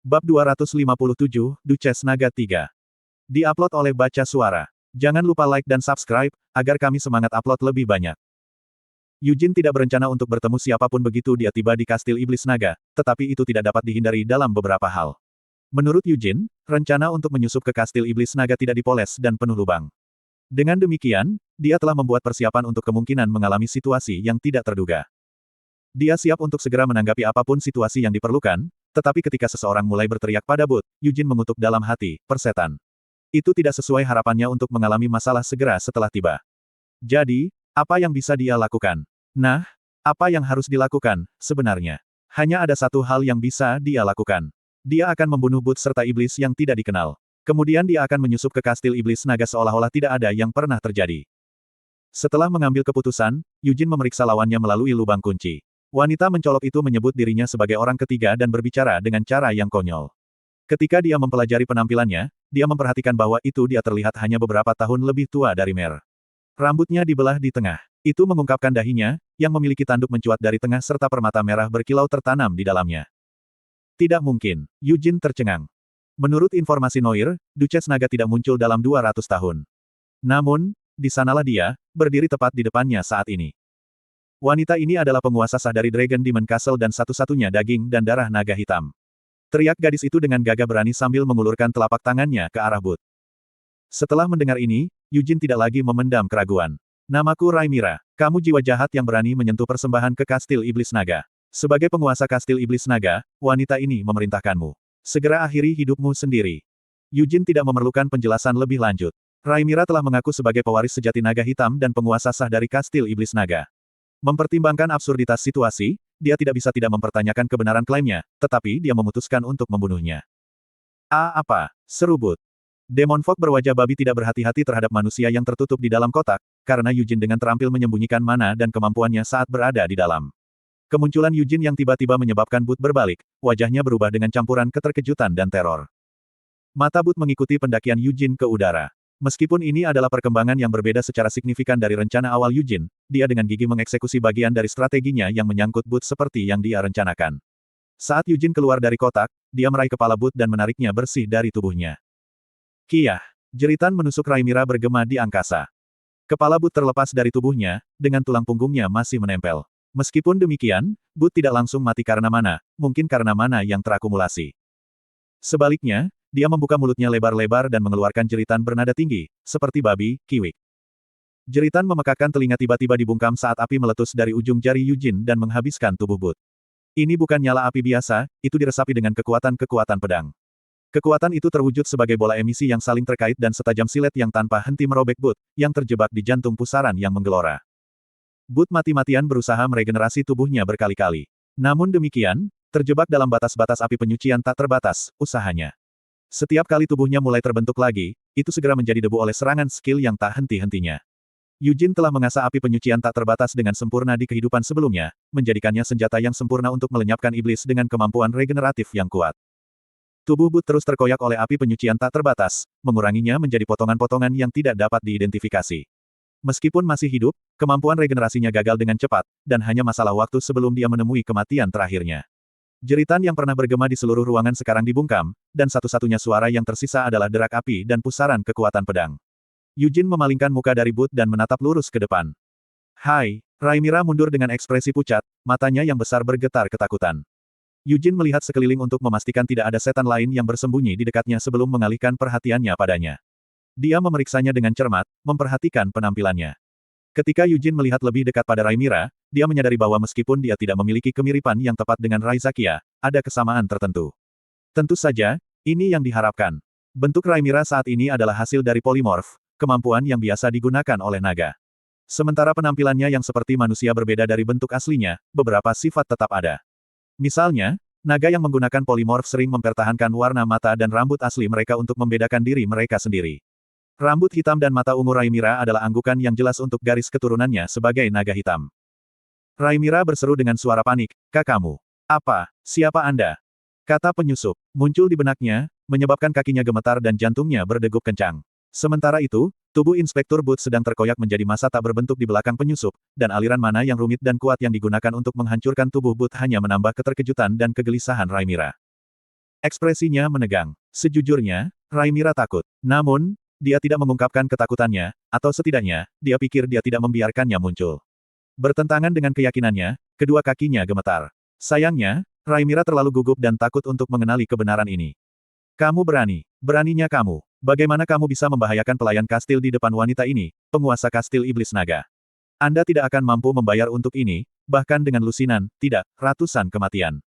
Bab 257, Duchess Naga 3. Di-upload oleh Baca Suara. Jangan lupa like dan subscribe, agar kami semangat upload lebih banyak. Yujin tidak berencana untuk bertemu siapapun begitu dia tiba di Kastil Iblis Naga, tetapi itu tidak dapat dihindari dalam beberapa hal. Menurut Yujin, rencana untuk menyusup ke Kastil Iblis Naga tidak dipoles dan penuh lubang. Dengan demikian, dia telah membuat persiapan untuk kemungkinan mengalami situasi yang tidak terduga. Dia siap untuk segera menanggapi apapun situasi yang diperlukan, tetapi ketika seseorang mulai berteriak pada Bud, Yujin mengutuk dalam hati, persetan. Itu tidak sesuai harapannya untuk mengalami masalah segera setelah tiba. Jadi, apa yang bisa dia lakukan? Nah, apa yang harus dilakukan, sebenarnya? Hanya ada satu hal yang bisa dia lakukan. Dia akan membunuh Bud serta iblis yang tidak dikenal. Kemudian dia akan menyusup ke Kastil Iblis Naga seolah-olah tidak ada yang pernah terjadi. Setelah mengambil keputusan, Yujin memeriksa lawannya melalui lubang kunci. Wanita mencolok itu menyebut dirinya sebagai orang ketiga dan berbicara dengan cara yang konyol. Ketika dia mempelajari penampilannya, dia memperhatikan bahwa itu dia terlihat hanya beberapa tahun lebih tua dari Mer. Rambutnya dibelah di tengah. Itu mengungkapkan dahinya, yang memiliki tanduk mencuat dari tengah serta permata merah berkilau tertanam di dalamnya. Tidak mungkin, Yujin tercengang. Menurut informasi Noir, Duchess Naga tidak muncul dalam 200 tahun. Namun, di sanalah dia, berdiri tepat di depannya saat ini. Wanita ini adalah penguasa sah dari Dragon Demon Castle dan satu-satunya daging dan darah naga hitam. Teriak gadis itu dengan gagah berani sambil mengulurkan telapak tangannya ke arah Bud. Setelah mendengar ini, Yujin tidak lagi memendam keraguan. Namaku Rhaimira. Kamu jiwa jahat yang berani menyentuh persembahan ke Kastil Iblis Naga. Sebagai penguasa Kastil Iblis Naga, wanita ini memerintahkanmu. Segera akhiri hidupmu sendiri. Yujin tidak memerlukan penjelasan lebih lanjut. Rhaimira telah mengaku sebagai pewaris sejati naga hitam dan penguasa sah dari Kastil Iblis Naga. Mempertimbangkan absurditas situasi, dia tidak bisa tidak mempertanyakan kebenaran klaimnya, tetapi dia memutuskan untuk membunuhnya. Apa? Seru Bud. Demon Fog berwajah babi tidak berhati-hati terhadap manusia yang tertutup di dalam kotak, karena Yujin dengan terampil menyembunyikan mana dan kemampuannya saat berada di dalam. Kemunculan Yujin yang tiba-tiba menyebabkan Bud berbalik, wajahnya berubah dengan campuran keterkejutan dan teror. Mata Bud mengikuti pendakian Yujin ke udara. Meskipun ini adalah perkembangan yang berbeda secara signifikan dari rencana awal Yujin, dia dengan gigih mengeksekusi bagian dari strateginya yang menyangkut Bud seperti yang dia rencanakan. Saat Yujin keluar dari kotak, dia meraih kepala Bud dan menariknya bersih dari tubuhnya. Kiyah! Jeritan menusuk Rhaimira bergema di angkasa. Kepala Bud terlepas dari tubuhnya, dengan tulang punggungnya masih menempel. Meskipun demikian, Bud tidak langsung mati karena mana, mungkin karena mana yang terakumulasi. Sebaliknya, dia membuka mulutnya lebar-lebar dan mengeluarkan jeritan bernada tinggi, seperti babi, kiwik. Jeritan memekakkan telinga tiba-tiba dibungkam saat api meletus dari ujung jari Yujin dan menghabiskan tubuh Bud. Ini bukan nyala api biasa, itu diresapi dengan kekuatan-kekuatan pedang. Kekuatan itu terwujud sebagai bola emisi yang saling terkait dan setajam silet yang tanpa henti merobek Bud, yang terjebak di jantung pusaran yang menggelora. Bud mati-matian berusaha meregenerasi tubuhnya berkali-kali. Namun demikian, terjebak dalam batas-batas api penyucian tak terbatas, usahanya. Setiap kali tubuhnya mulai terbentuk lagi, itu segera menjadi debu oleh serangan skill yang tak henti-hentinya. Yujin telah mengasah api penyucian tak terbatas dengan sempurna di kehidupan sebelumnya, menjadikannya senjata yang sempurna untuk melenyapkan iblis dengan kemampuan regeneratif yang kuat. Tubuh Bud terus terkoyak oleh api penyucian tak terbatas, menguranginya menjadi potongan-potongan yang tidak dapat diidentifikasi. Meskipun masih hidup, kemampuan regenerasinya gagal dengan cepat, dan hanya masalah waktu sebelum dia menemui kematian terakhirnya. Jeritan yang pernah bergema di seluruh ruangan sekarang dibungkam, dan satu-satunya suara yang tersisa adalah derak api dan pusaran kekuatan pedang. Yujin memalingkan muka dari Bud dan menatap lurus ke depan. Hai! Rhaimira mundur dengan ekspresi pucat, matanya yang besar bergetar ketakutan. Yujin melihat sekeliling untuk memastikan tidak ada setan lain yang bersembunyi di dekatnya sebelum mengalihkan perhatiannya padanya. Dia memeriksanya dengan cermat, memperhatikan penampilannya. Ketika Yujin melihat lebih dekat pada Rhaimira, dia menyadari bahwa meskipun dia tidak memiliki kemiripan yang tepat dengan Raizakia, ada kesamaan tertentu. Tentu saja, ini yang diharapkan. Bentuk Rhaimira saat ini adalah hasil dari polimorf, kemampuan yang biasa digunakan oleh naga. Sementara penampilannya yang seperti manusia berbeda dari bentuk aslinya, beberapa sifat tetap ada. Misalnya, naga yang menggunakan polimorf sering mempertahankan warna mata dan rambut asli mereka untuk membedakan diri mereka sendiri. Rambut hitam dan mata ungu Rhaimira adalah anggukan yang jelas untuk garis keturunannya sebagai naga hitam. Rhaimira berseru dengan suara panik, "Kakakmu. Apa? Siapa Anda?" Kata penyusup muncul di benaknya, menyebabkan kakinya gemetar dan jantungnya berdegup kencang. Sementara itu, tubuh Inspektur Bud sedang terkoyak menjadi massa tak berbentuk di belakang penyusup, dan aliran mana yang rumit dan kuat yang digunakan untuk menghancurkan tubuh Bud hanya menambah keterkejutan dan kegelisahan Rhaimira. Ekspresinya menegang. Sejujurnya, Rhaenyra takut. Namun, dia tidak mengungkapkan ketakutannya, atau setidaknya, dia pikir dia tidak membiarkannya muncul. Bertentangan dengan keyakinannya, kedua kakinya gemetar. Sayangnya, Rhaenyra terlalu gugup dan takut untuk mengenali kebenaran ini. Kamu berani. Beraninya kamu. Bagaimana kamu bisa membahayakan pelayan kastil di depan wanita ini, penguasa kastil iblis naga? Anda tidak akan mampu membayar untuk ini, bahkan dengan lusinan, tidak, ratusan kematian.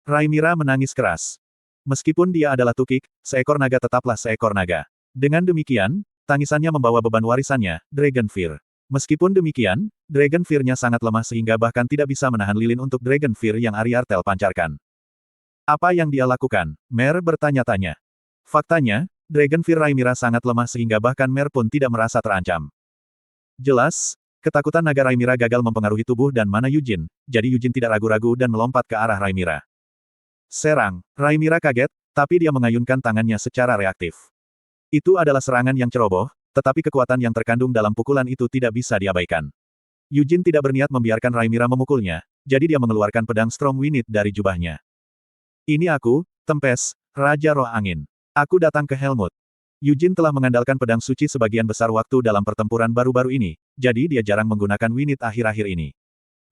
Rhaenyra menangis keras. Meskipun dia adalah tukik, seekor naga tetaplah seekor naga. Dengan demikian, tangisannya membawa beban warisannya, Dragon Fear. Meskipun demikian, Dragon Fear-nya sangat lemah sehingga bahkan tidak bisa menahan lilin untuk Dragon Fear yang Ariartel pancarkan. Apa yang dia lakukan? Mer bertanya-tanya. Faktanya, Dragon Fear Rhaenyra sangat lemah sehingga bahkan Mer pun tidak merasa terancam. Jelas, ketakutan naga Rhaenyra gagal mempengaruhi tubuh dan mana Yujin, jadi Yujin tidak ragu-ragu dan melompat ke arah Rhaenyra. Serang. Rhaenyra kaget, tapi dia mengayunkan tangannya secara reaktif. Itu adalah serangan yang ceroboh, tetapi kekuatan yang terkandung dalam pukulan itu tidak bisa diabaikan. Yujin tidak berniat membiarkan Rhaenyra memukulnya, jadi dia mengeluarkan pedang Storm Wind dari jubahnya. Ini aku, Tempest, Raja Roh Angin. Aku datang ke Helmut. Yujin telah mengandalkan pedang suci sebagian besar waktu dalam pertempuran baru-baru ini, jadi dia jarang menggunakan Wind akhir-akhir ini.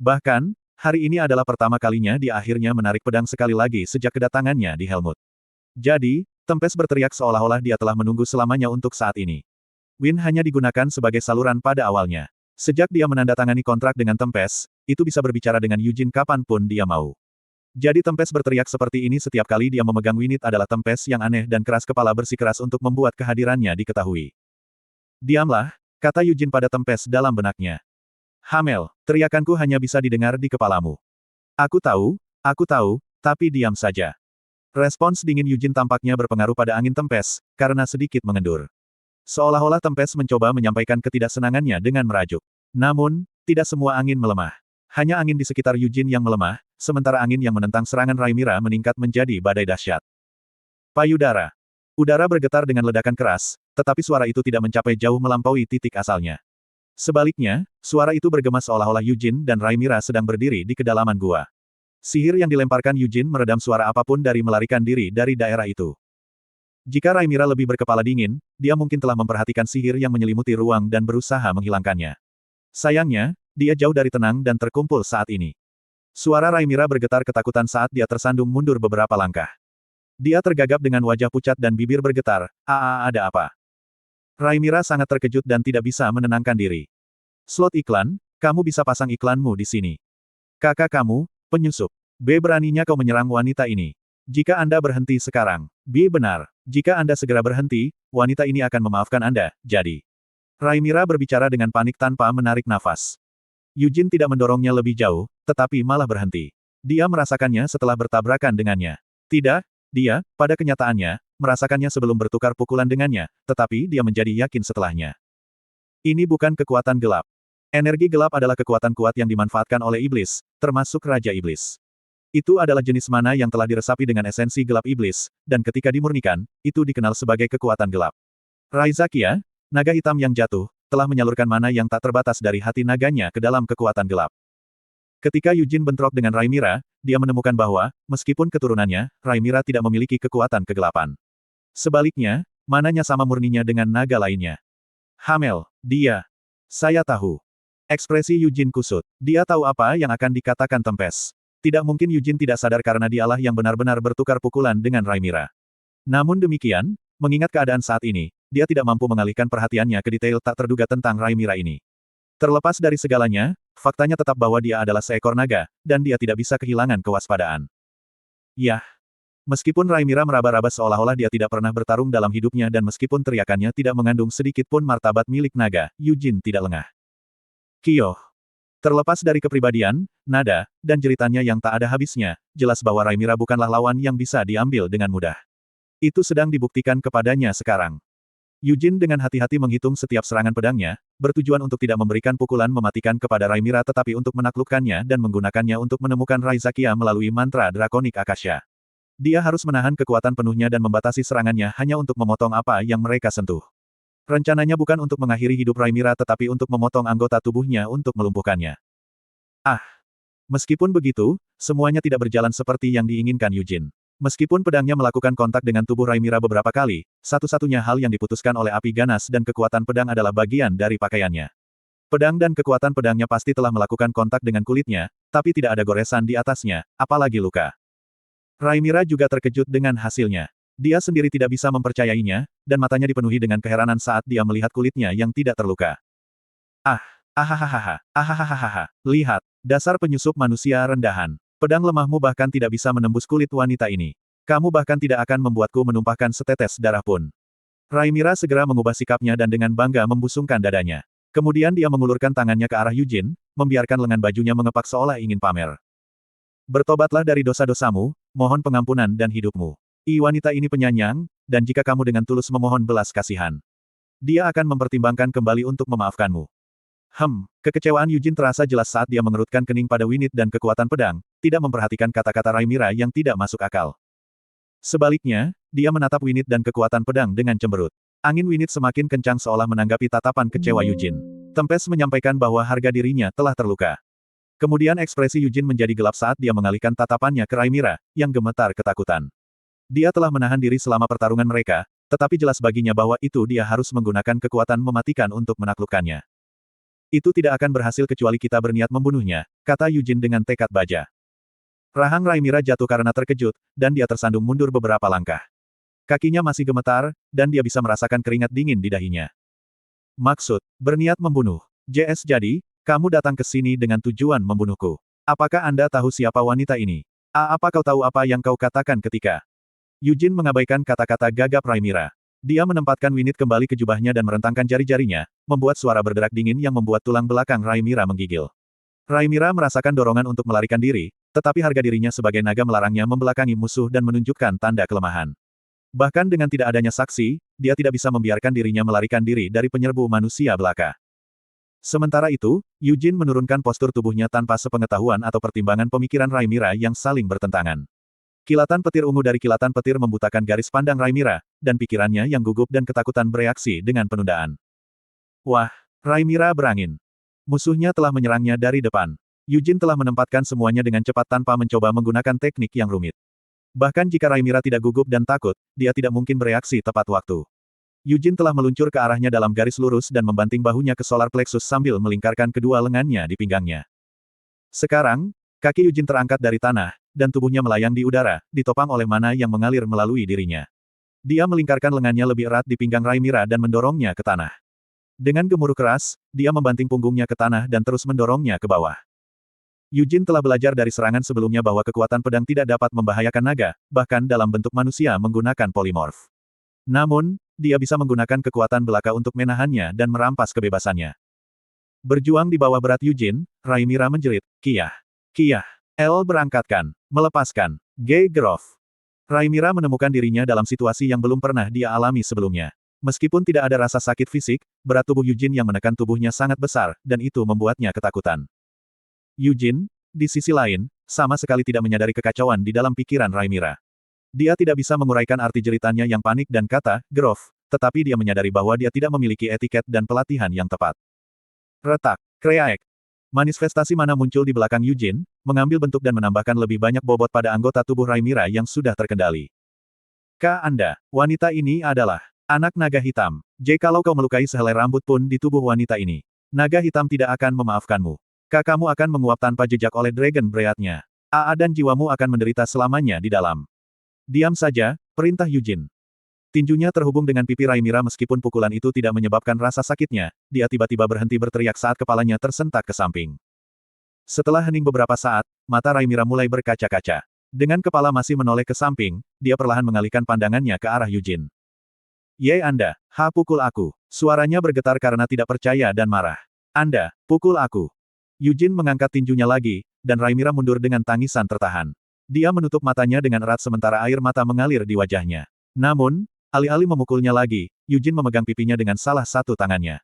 Bahkan, hari ini adalah pertama kalinya dia akhirnya menarik pedang sekali lagi sejak kedatangannya di Helmut. Jadi, Tempest berteriak seolah-olah dia telah menunggu selamanya untuk saat ini. Wind hanya digunakan sebagai saluran pada awalnya. Sejak dia menandatangani kontrak dengan Tempest, itu bisa berbicara dengan Yujin kapanpun dia mau. Jadi Tempest berteriak seperti ini setiap kali dia memegang Wind adalah Tempest yang aneh dan keras kepala bersikeras untuk membuat kehadirannya diketahui. Diamlah, kata Yujin pada Tempest dalam benaknya. Hamel, teriakanku hanya bisa didengar di kepalamu. Aku tahu, tapi diam saja. Respons dingin Yujin tampaknya berpengaruh pada angin Tempest, karena sedikit mengendur. Seolah-olah Tempest mencoba menyampaikan ketidaksenangannya dengan merajuk. Namun, tidak semua angin melemah. Hanya angin di sekitar Yujin yang melemah, sementara angin yang menentang serangan Rhaenyra meningkat menjadi badai dahsyat. Payudara. Udara bergetar dengan ledakan keras, tetapi suara itu tidak mencapai jauh melampaui titik asalnya. Sebaliknya, suara itu bergema seolah-olah Yujin dan Rhaenyra sedang berdiri di kedalaman gua. Sihir yang dilemparkan Yujin meredam suara apapun dari melarikan diri dari daerah itu. Jika Rhaenyra lebih berkepala dingin, dia mungkin telah memperhatikan sihir yang menyelimuti ruang dan berusaha menghilangkannya. Sayangnya, dia jauh dari tenang dan terkumpul saat ini. Suara Rhaenyra bergetar ketakutan saat dia tersandung mundur beberapa langkah. Dia tergagap dengan wajah pucat dan bibir bergetar, ada apa? Rhaenyra sangat terkejut dan tidak bisa menenangkan diri. Slot iklan, kamu bisa pasang iklanmu di sini. Kakak kamu, penyusup. B beraninya kau menyerang wanita ini. Jika Anda berhenti sekarang, B benar. Jika Anda segera berhenti, wanita ini akan memaafkan Anda, jadi. Rhaenyra berbicara dengan panik tanpa menarik nafas. Yujin tidak mendorongnya lebih jauh, tetapi malah berhenti. Dia merasakannya setelah bertabrakan dengannya. Tidak, dia, pada kenyataannya, merasakannya sebelum bertukar pukulan dengannya, tetapi dia menjadi yakin setelahnya. Ini bukan kekuatan gelap. Energi gelap adalah kekuatan kuat yang dimanfaatkan oleh iblis, termasuk Raja Iblis. Itu adalah jenis mana yang telah diresapi dengan esensi gelap iblis, dan ketika dimurnikan, itu dikenal sebagai kekuatan gelap. Raizakia, naga hitam yang jatuh, telah menyalurkan mana yang tak terbatas dari hati naganya ke dalam kekuatan gelap. Ketika Yujin bentrok dengan Rhaenyra, dia menemukan bahwa, meskipun keturunannya, Rhaenyra tidak memiliki kekuatan kegelapan. Sebaliknya, mananya sama murninya dengan naga lainnya. Hamel, dia. Saya tahu. Ekspresi Yujin kusut. Dia tahu apa yang akan dikatakan Tempest. Tidak mungkin Yujin tidak sadar karena dialah yang benar-benar bertukar pukulan dengan Rhaenyra. Namun demikian, mengingat keadaan saat ini, dia tidak mampu mengalihkan perhatiannya ke detail tak terduga tentang Rhaenyra ini. Terlepas dari segalanya, faktanya tetap bahwa dia adalah seekor naga, dan dia tidak bisa kehilangan kewaspadaan. Yah. Meskipun Rhaenyra meraba-raba seolah-olah dia tidak pernah bertarung dalam hidupnya dan meskipun teriakannya tidak mengandung sedikit pun martabat milik naga, Yujin tidak lengah. Kioh. Terlepas dari kepribadian, nada, dan jeritannya yang tak ada habisnya, jelas bahwa Rhaenyra bukanlah lawan yang bisa diambil dengan mudah. Itu sedang dibuktikan kepadanya sekarang. Yujin dengan hati-hati menghitung setiap serangan pedangnya, bertujuan untuk tidak memberikan pukulan mematikan kepada Rhaenyra tetapi untuk menaklukkannya dan menggunakannya untuk menemukan Raizakia melalui mantra Drakonik Akasha. Dia harus menahan kekuatan penuhnya dan membatasi serangannya hanya untuk memotong apa yang mereka sentuh. Rencananya bukan untuk mengakhiri hidup Rhaenyra tetapi untuk memotong anggota tubuhnya untuk melumpuhkannya. Meskipun begitu, semuanya tidak berjalan seperti yang diinginkan Yujin. Meskipun pedangnya melakukan kontak dengan tubuh Rhaenyra beberapa kali, satu-satunya hal yang diputuskan oleh api ganas dan kekuatan pedang adalah bagian dari pakaiannya. Pedang dan kekuatan pedangnya pasti telah melakukan kontak dengan kulitnya, tapi tidak ada goresan di atasnya, apalagi luka. Rhaenyra juga terkejut dengan hasilnya. Dia sendiri tidak bisa mempercayainya, dan matanya dipenuhi dengan keheranan saat dia melihat kulitnya yang tidak terluka. Ah! Ahahaha! Ahahaha! Lihat! Dasar penyusup manusia rendahan. Pedang lemahmu bahkan tidak bisa menembus kulit wanita ini. Kamu bahkan tidak akan membuatku menumpahkan setetes darah pun. Rhaenyra segera mengubah sikapnya dan dengan bangga membusungkan dadanya. Kemudian dia mengulurkan tangannya ke arah Yujin, membiarkan lengan bajunya mengepak seolah ingin pamer. Bertobatlah dari dosa-dosamu, mohon pengampunan dan hidupmu. Wanita ini penyayang, dan jika kamu dengan tulus memohon belas kasihan, dia akan mempertimbangkan kembali untuk memaafkanmu. Kekecewaan Yujin terasa jelas saat dia mengerutkan kening pada Winit dan kekuatan pedang, tidak memperhatikan kata-kata Rhaenyra yang tidak masuk akal. Sebaliknya, dia menatap Winit dan kekuatan pedang dengan cemberut. Angin Winit semakin kencang seolah menanggapi tatapan kecewa Yujin. Tempest menyampaikan bahwa harga dirinya telah terluka. Kemudian ekspresi Yujin menjadi gelap saat dia mengalihkan tatapannya ke Rhaenyra, yang gemetar ketakutan. Dia telah menahan diri selama pertarungan mereka, tetapi jelas baginya bahwa itu dia harus menggunakan kekuatan mematikan untuk menaklukkannya. Itu tidak akan berhasil kecuali kita berniat membunuhnya, kata Yujin dengan tekad baja. Rahang Rhaenyra jatuh karena terkejut, dan dia tersandung mundur beberapa langkah. Kakinya masih gemetar, dan dia bisa merasakan keringat dingin di dahinya. Maksud, berniat membunuh. Jadi, kamu datang ke sini dengan tujuan membunuhku. Apakah Anda tahu siapa wanita ini? Apa kau tahu apa yang kau katakan ketika? Yujin mengabaikan kata-kata gagap Rhaenyra. Dia menempatkan Winit kembali ke jubahnya dan merentangkan jari-jarinya, membuat suara berderak dingin yang membuat tulang belakang Rhaenyra menggigil. Rhaenyra merasakan dorongan untuk melarikan diri, tetapi harga dirinya sebagai naga melarangnya membelakangi musuh dan menunjukkan tanda kelemahan. Bahkan dengan tidak adanya saksi, dia tidak bisa membiarkan dirinya melarikan diri dari penyerbu manusia belaka. Sementara itu, Yujin menurunkan postur tubuhnya tanpa sepengetahuan atau pertimbangan pemikiran Rhaenyra yang saling bertentangan. Kilatan petir ungu dari kilatan petir membutakan garis pandang Rhaenyra, dan pikirannya yang gugup dan ketakutan bereaksi dengan penundaan. Wah! Rhaenyra berangin. Musuhnya telah menyerangnya dari depan. Yujin telah menempatkan semuanya dengan cepat tanpa mencoba menggunakan teknik yang rumit. Bahkan jika Rhaenyra tidak gugup dan takut, dia tidak mungkin bereaksi tepat waktu. Yujin telah meluncur ke arahnya dalam garis lurus dan membanting bahunya ke solar plexus sambil melingkarkan kedua lengannya di pinggangnya. Sekarang, kaki Yujin terangkat dari tanah, dan tubuhnya melayang di udara, ditopang oleh mana yang mengalir melalui dirinya. Dia melingkarkan lengannya lebih erat di pinggang Rhaenyra dan mendorongnya ke tanah. Dengan gemuruh keras, dia membanting punggungnya ke tanah dan terus mendorongnya ke bawah. Yujin telah belajar dari serangan sebelumnya bahwa kekuatan pedang tidak dapat membahayakan naga, bahkan dalam bentuk manusia menggunakan polimorf. Namun, dia bisa menggunakan kekuatan belaka untuk menahannya dan merampas kebebasannya. Berjuang di bawah berat Yujin, Rhaenyra menjerit, "Kiyah! Kiyah! El berangkatkan! Melepaskan! Ge-Grof!" Rhaenyra menemukan dirinya dalam situasi yang belum pernah dia alami sebelumnya. Meskipun tidak ada rasa sakit fisik, berat tubuh Yujin yang menekan tubuhnya sangat besar, dan itu membuatnya ketakutan. Yujin, di sisi lain, sama sekali tidak menyadari kekacauan di dalam pikiran Rhaenyra. Dia tidak bisa menguraikan arti jeritannya yang panik dan kata, "Grof," tetapi dia menyadari bahwa dia tidak memiliki etiket dan pelatihan yang tepat. Retak, kreaek. Manifestasi mana muncul di belakang Yujin, mengambil bentuk dan menambahkan lebih banyak bobot pada anggota tubuh Rhaenyra yang sudah terkendali. Anda, wanita ini adalah anak naga hitam. Kalau kau melukai sehelai rambut pun di tubuh wanita ini, naga hitam tidak akan memaafkanmu. Kamu akan menguap tanpa jejak oleh Dragon Breath-nya. Dan jiwamu akan menderita selamanya di dalam. Diam saja, perintah Yujin. Tinjunya terhubung dengan pipi Rhaenyra meskipun pukulan itu tidak menyebabkan rasa sakitnya, dia tiba-tiba berhenti berteriak saat kepalanya tersentak ke samping. Setelah hening beberapa saat, mata Rhaenyra mulai berkaca-kaca. Dengan kepala masih menoleh ke samping, dia perlahan mengalihkan pandangannya ke arah Yujin. Anda, pukul aku. Suaranya bergetar karena tidak percaya dan marah. Anda, pukul aku. Yujin mengangkat tinjunya lagi, dan Rhaenyra mundur dengan tangisan tertahan. Dia menutup matanya dengan erat sementara air mata mengalir di wajahnya. Namun, alih-alih memukulnya lagi, Yujin memegang pipinya dengan salah satu tangannya.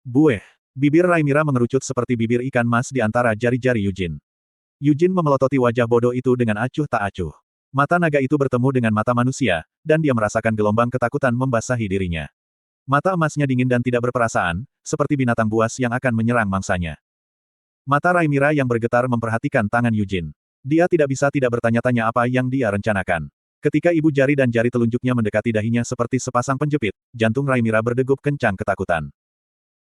Bueh! Bibir Rhaenyra mengerucut seperti bibir ikan mas di antara jari-jari Yujin. Yujin memelototi wajah bodoh itu dengan acuh tak acuh. Mata naga itu bertemu dengan mata manusia, dan dia merasakan gelombang ketakutan membasahi dirinya. Mata emasnya dingin dan tidak berperasaan, seperti binatang buas yang akan menyerang mangsanya. Mata Rhaenyra yang bergetar memperhatikan tangan Yujin. Dia tidak bisa tidak bertanya-tanya apa yang dia rencanakan. Ketika ibu jari dan jari telunjuknya mendekati dahinya seperti sepasang penjepit, jantung Raimira berdegup kencang ketakutan.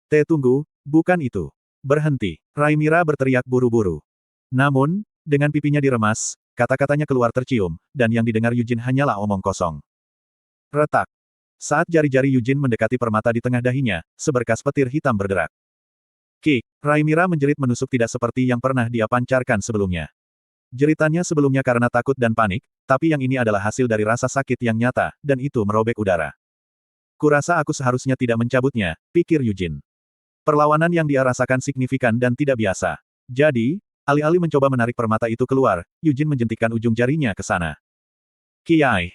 Tunggu, bukan itu. Berhenti. Raimira berteriak buru-buru. Namun, dengan pipinya diremas, kata-katanya keluar tercium, dan yang didengar Yujin hanyalah omong kosong. Retak. Saat jari-jari Yujin mendekati permata di tengah dahinya, seberkas petir hitam berderak. Kick. Raimira menjerit menusuk tidak seperti yang pernah dia pancarkan sebelumnya. Jeritannya sebelumnya karena takut dan panik, tapi yang ini adalah hasil dari rasa sakit yang nyata, dan itu merobek udara. Kurasa aku seharusnya tidak mencabutnya, pikir Yujin. Perlawanan yang dia rasakan signifikan dan tidak biasa. Jadi, alih-alih mencoba menarik permata itu keluar, Yujin menjentikkan ujung jarinya ke sana. Kiai.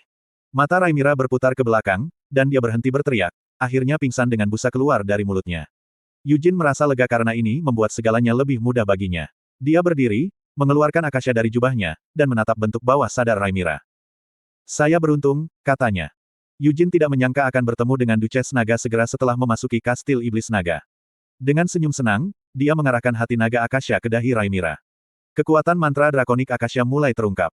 Mata Raimira berputar ke belakang, dan dia berhenti berteriak, akhirnya pingsan dengan busa keluar dari mulutnya. Yujin merasa lega karena ini membuat segalanya lebih mudah baginya. Dia berdiri, mengeluarkan akasya dari jubahnya, dan menatap bentuk bawah sadar Raimira. Saya beruntung, katanya. Yujin tidak menyangka akan bertemu dengan Duchess Naga segera setelah memasuki kastil Iblis Naga. Dengan senyum senang, dia mengarahkan hati naga akasya ke dahi Raimira. Kekuatan mantra drakonik akasya mulai terungkap.